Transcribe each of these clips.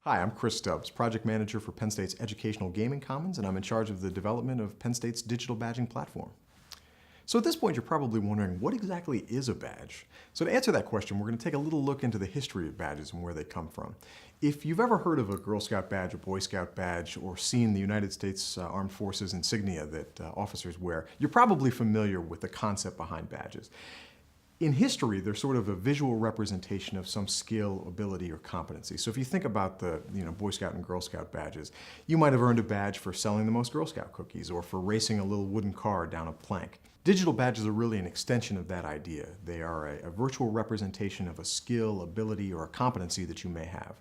Hi, I'm Chris Stubbs, Project Manager for Penn State's Educational Gaming Commons, and I'm in charge of the development of Penn State's digital badging platform. So at this point, you're probably wondering, what exactly is a badge? So to answer that question, we're going to take a little look into the history of badges and where they come from. If you've ever heard of a Girl Scout badge, a Boy Scout badge, or seen the United States Armed Forces insignia that officers wear, you're probably familiar with the concept behind badges. In history, they're sort of a visual representation of some skill, ability, or competency. So if you think about the Boy Scout and Girl Scout badges, you might have earned a badge for selling the most Girl Scout cookies or for racing a little wooden car down a plank. Digital badges are really an extension of that idea. They are a virtual representation of a skill, ability, or a competency that you may have.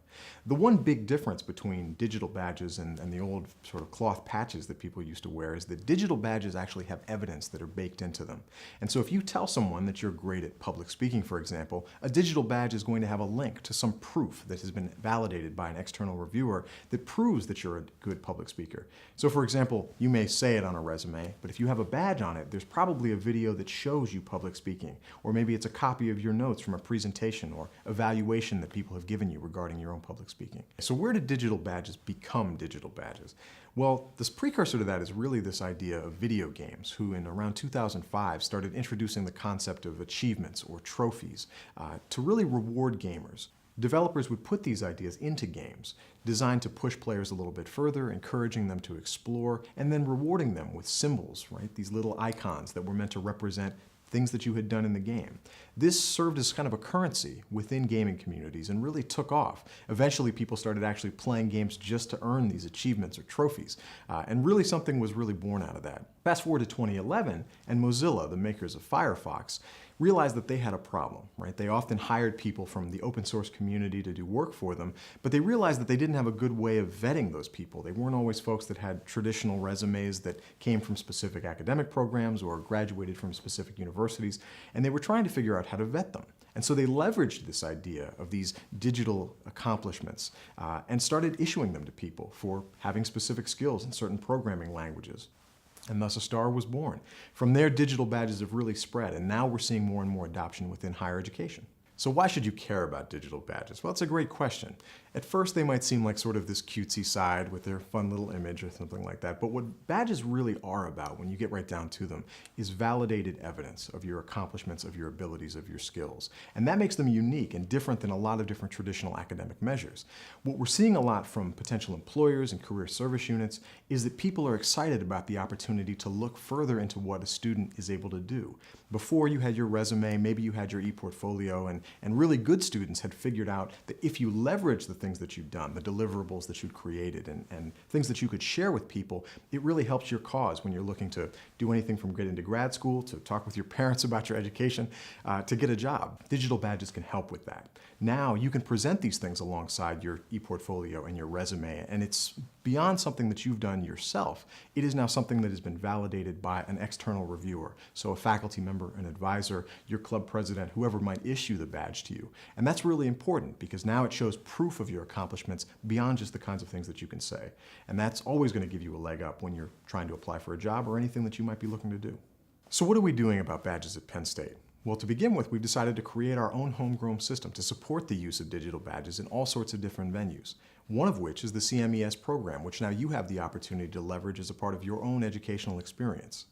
The one big difference between digital badges and the old sort of cloth patches that people used to wear is that digital badges actually have evidence that are baked into them. And so if you tell someone that you're great at public speaking, for example, a digital badge is going to have a link to some proof that has been validated by an external reviewer that proves that you're a good public speaker. So for example, you may say it on a resume, but if you have a badge on it, there's probably a video that shows you public speaking, or maybe it's a copy of your notes from a presentation or evaluation that people have given you regarding your own public speaking. So where did digital badges become digital badges? Well, this precursor to that is really this idea of video games, who in around 2005 started introducing the concept of achievements or trophies to really reward gamers. Developers would put these ideas into games, designed to push players a little bit further, encouraging them to explore, and then rewarding them with symbols, right? These little icons that were meant to represent things that you had done in the game. This served as kind of a currency within gaming communities and really took off. Eventually, people started actually playing games just to earn these achievements or trophies, and really something was really born out of that. Fast forward to 2011, and Mozilla, the makers of Firefox, realized that they had a problem, right? They often hired people from the open source community to do work for them, but they realized that they didn't have a good way of vetting those people. They weren't always folks that had traditional resumes that came from specific academic programs or graduated from specific universities, and they were trying to figure out how to vet them. And so they leveraged this idea of these digital accomplishments and started issuing them to people for having specific skills in certain programming languages. And thus a star was born. From there, digital badges have really spread, and now we're seeing more and more adoption within higher education. So why should you care about digital badges? Well, it's a great question. At first, they might seem like sort of this cutesy side with their fun little image or something like that. But what badges really are about, when you get right down to them, is validated evidence of your accomplishments, of your abilities, of your skills. And that makes them unique and different than a lot of different traditional academic measures. What we're seeing a lot from potential employers and career service units is that people are excited about the opportunity to look further into what a student is able to do. Before you had your resume, maybe you had your e-portfolio, and really good students had figured out that if you leverage the things that you've done, the deliverables that you've created, and things that you could share with people, it really helps your cause when you're looking to do anything from get into grad school, to talk with your parents about your education, to get a job. Digital badges can help with that. Now you can present these things alongside your e-portfolio and your resume, and it's beyond something that you've done yourself. It is now something that has been validated by an external reviewer. So a faculty member, an advisor, your club president, whoever might issue the badge to you. And that's really important because now it shows proof of your accomplishments beyond just the kinds of things that you can say. And that's always going to give you a leg up when you're trying to apply for a job or anything that you might be looking to do. So what are we doing about badges at Penn State? Well, to begin with, we've decided to create our own homegrown system to support the use of digital badges in all sorts of different venues. One of which is the CMES program, which now you have the opportunity to leverage as a part of your own educational experience.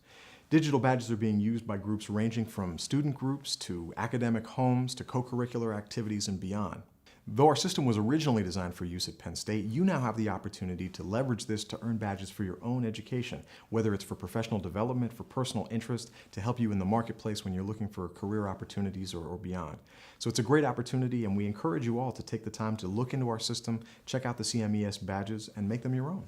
Digital badges are being used by groups ranging from student groups to academic homes to co-curricular activities and beyond. Though our system was originally designed for use at Penn State, you now have the opportunity to leverage this to earn badges for your own education, whether it's for professional development, for personal interest, to help you in the marketplace when you're looking for career opportunities or beyond. So it's a great opportunity, and we encourage you all to take the time to look into our system, check out the CMES badges, and make them your own.